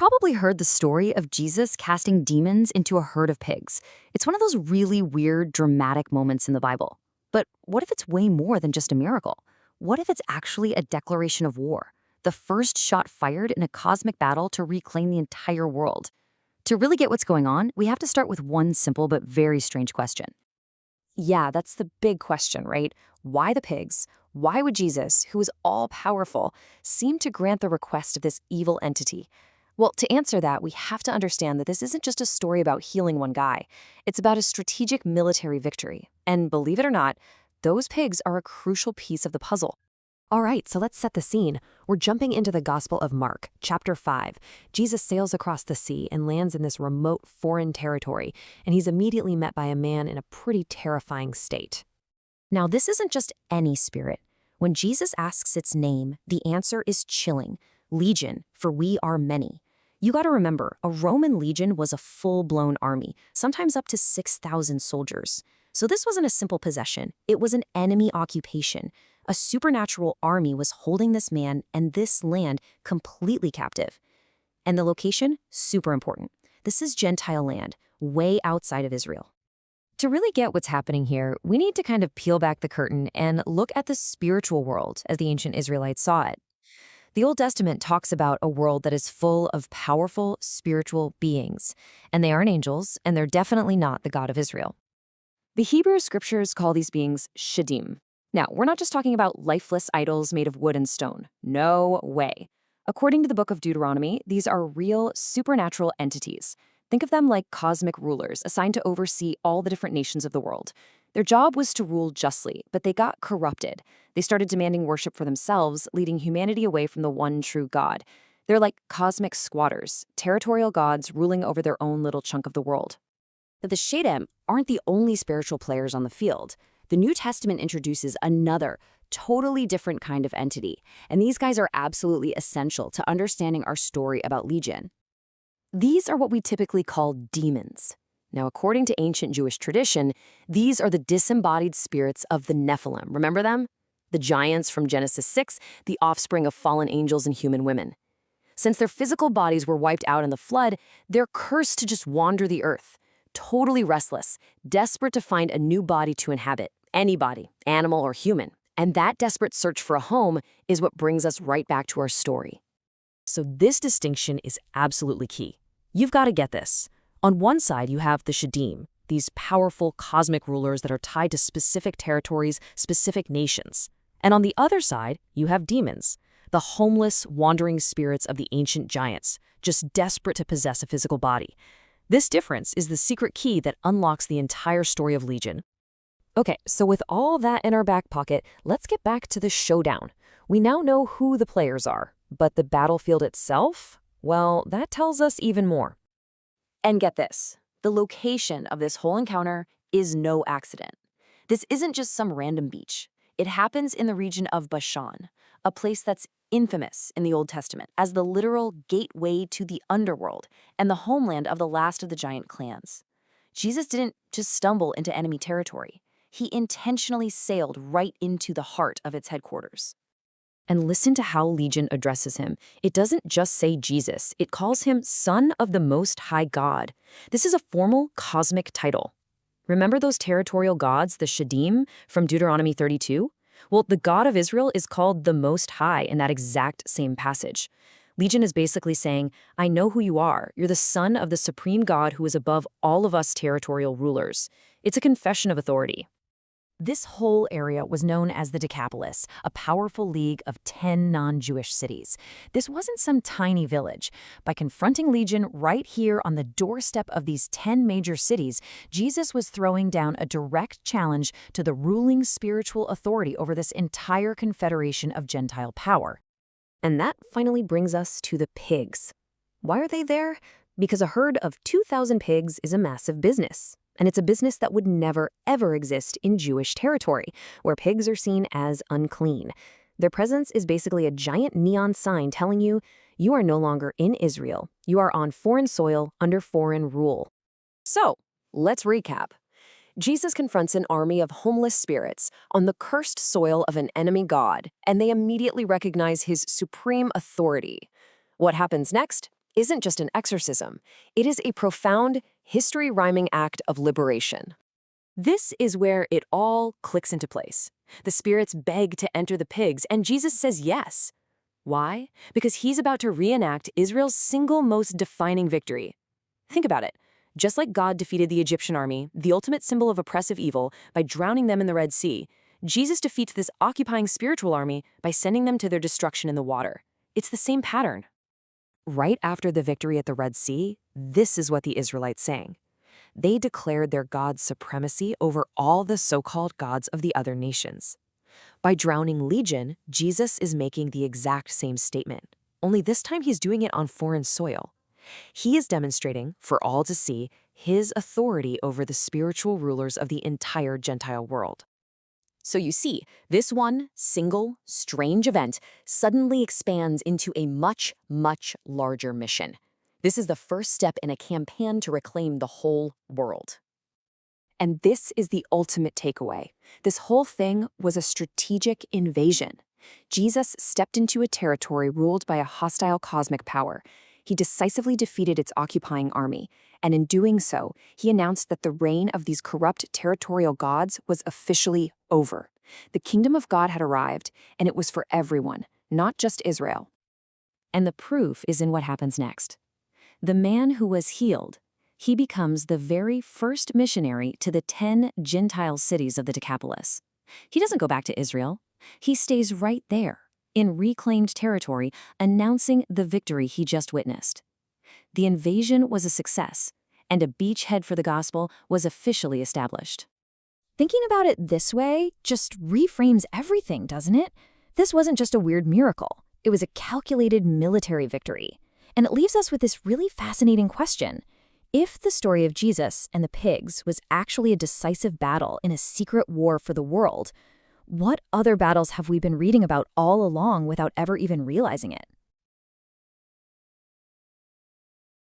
probably heard the story of Jesus casting demons into a herd of pigs. It's one of those really weird, dramatic moments in the Bible. But what if it's way more than just a miracle? What if it's actually a declaration of war? The first shot fired in a cosmic battle to reclaim the entire world. To really get what's going on, we have to start with one simple but very strange question. Yeah, that's the big question, right? Why the pigs? Why would Jesus, who is all-powerful, seem to grant the request of this evil entity? Well, to answer that, we have to understand that this isn't just a story about healing one guy. It's about a strategic military victory. And believe it or not, those pigs are a crucial piece of the puzzle. All right, so let's set the scene. We're jumping into the Gospel of Mark, chapter 5. Jesus sails across the sea and lands in this remote foreign territory, and he's immediately met by a man in a pretty terrifying state. Now, this isn't just any spirit. When Jesus asks its name, the answer is chilling. Legion, for we are many. You got to remember, a Roman legion was a full-blown army, sometimes up to 6,000 soldiers. So this wasn't a simple possession. It was an enemy occupation. A supernatural army was holding this man and this land completely captive. And the location? Super important. This is Gentile land, way outside of Israel. To really get what's happening here, we need to kind of peel back the curtain and look at the spiritual world as the ancient Israelites saw it. The Old Testament talks about a world that is full of powerful spiritual beings, and they aren't angels, and they're definitely not the God of Israel. The Hebrew scriptures call these beings shadim. Now, we're not just talking about lifeless idols made of wood and stone. No way. According to the book of Deuteronomy, these are real supernatural entities. Think of them like cosmic rulers assigned to oversee all the different nations of the world. Their job was to rule justly, but they got corrupted. They started demanding worship for themselves, leading humanity away from the one true God. They're like cosmic squatters, territorial gods ruling over their own little chunk of the world. But the Shaddam aren't the only spiritual players on the field. The New Testament introduces another, totally different kind of entity, and these guys are absolutely essential to understanding our story about Legion. These are what we typically call demons. Now, according to ancient Jewish tradition, these are the disembodied spirits of the Nephilim. Remember them? The giants from Genesis 6, the offspring of fallen angels and human women. Since their physical bodies were wiped out in the flood, they're cursed to just wander the earth, totally restless, desperate to find a new body to inhabit, any body, animal or human. And that desperate search for a home is what brings us right back to our story. So this distinction is absolutely key. You've got to get this. On one side, you have the Shadim, these powerful cosmic rulers that are tied to specific territories, specific nations. And on the other side, you have demons, the homeless, wandering spirits of the ancient giants, just desperate to possess a physical body. This difference is the secret key that unlocks the entire story of Legion. Okay, so with all that in our back pocket, let's get back to the showdown. We now know who the players are, but the battlefield itself? Well, that tells us even more. And get this, the location of this whole encounter is no accident. This isn't just some random beach. It happens in the region of Bashan, a place that's infamous in the Old Testament as the literal gateway to the underworld and the homeland of the last of the giant clans. Jesus didn't just stumble into enemy territory. He intentionally sailed right into the heart of its headquarters. And listen to how Legion addresses him. It doesn't just say Jesus, it calls him Son of the Most High God. This is a formal cosmic title. Remember those territorial gods, the Shadim, from Deuteronomy 32? Well, the God of Israel is called the Most High in that exact same passage. Legion is basically saying, I know who you are. You're the son of the supreme God who is above all of us territorial rulers. It's a confession of authority. This whole area was known as the Decapolis, a powerful league of 10 non-Jewish cities. This wasn't some tiny village. By confronting Legion right here on the doorstep of these 10 major cities, Jesus was throwing down a direct challenge to the ruling spiritual authority over this entire confederation of Gentile power. And that finally brings us to the pigs. Why are they there? Because a herd of 2,000 pigs is a massive business. And it's a business that would never, ever exist in Jewish territory, where pigs are seen as unclean. Their presence is basically a giant neon sign telling you, you are no longer in Israel. You are on foreign soil under foreign rule. So, let's recap. Jesus confronts an army of homeless spirits on the cursed soil of an enemy god, and they immediately recognize his supreme authority. What happens next? isn't just an exorcism, it is a profound, history-rhyming act of liberation. This is where it all clicks into place. The spirits beg to enter the pigs, and Jesus says yes. Why? Because he's about to reenact Israel's single most defining victory. Think about it. Just like God defeated the Egyptian army, the ultimate symbol of oppressive evil, by drowning them in the Red Sea, Jesus defeats this occupying spiritual army by sending them to their destruction in the water. It's the same pattern. Right after the victory at the Red Sea, this is what the Israelites sang. They declared their God's supremacy over all the so-called gods of the other nations. By drowning Legion, Jesus is making the exact same statement, only this time he's doing it on foreign soil. He is demonstrating, for all to see, his authority over the spiritual rulers of the entire Gentile world. So you see, this one single, strange event suddenly expands into a much, much larger mission. This is the first step in a campaign to reclaim the whole world. And this is the ultimate takeaway. This whole thing was a strategic invasion. Jesus stepped into a territory ruled by a hostile cosmic power. He decisively defeated its occupying army, and in doing so, he announced that the reign of these corrupt territorial gods was officially over. The kingdom of God had arrived, and it was for everyone, not just Israel. And the proof is in what happens next. The man who was healed, he becomes the very first missionary to the 10 Gentile cities of the Decapolis. He doesn't go back to Israel. He stays right there, in reclaimed territory, announcing the victory he just witnessed. The invasion was a success, and a beachhead for the gospel was officially established. Thinking about it this way just reframes everything, doesn't it? This wasn't just a weird miracle. It was a calculated military victory. And it leaves us with this really fascinating question. If the story of Jesus and the pigs was actually a decisive battle in a secret war for the world, what other battles have we been reading about all along without ever even realizing it?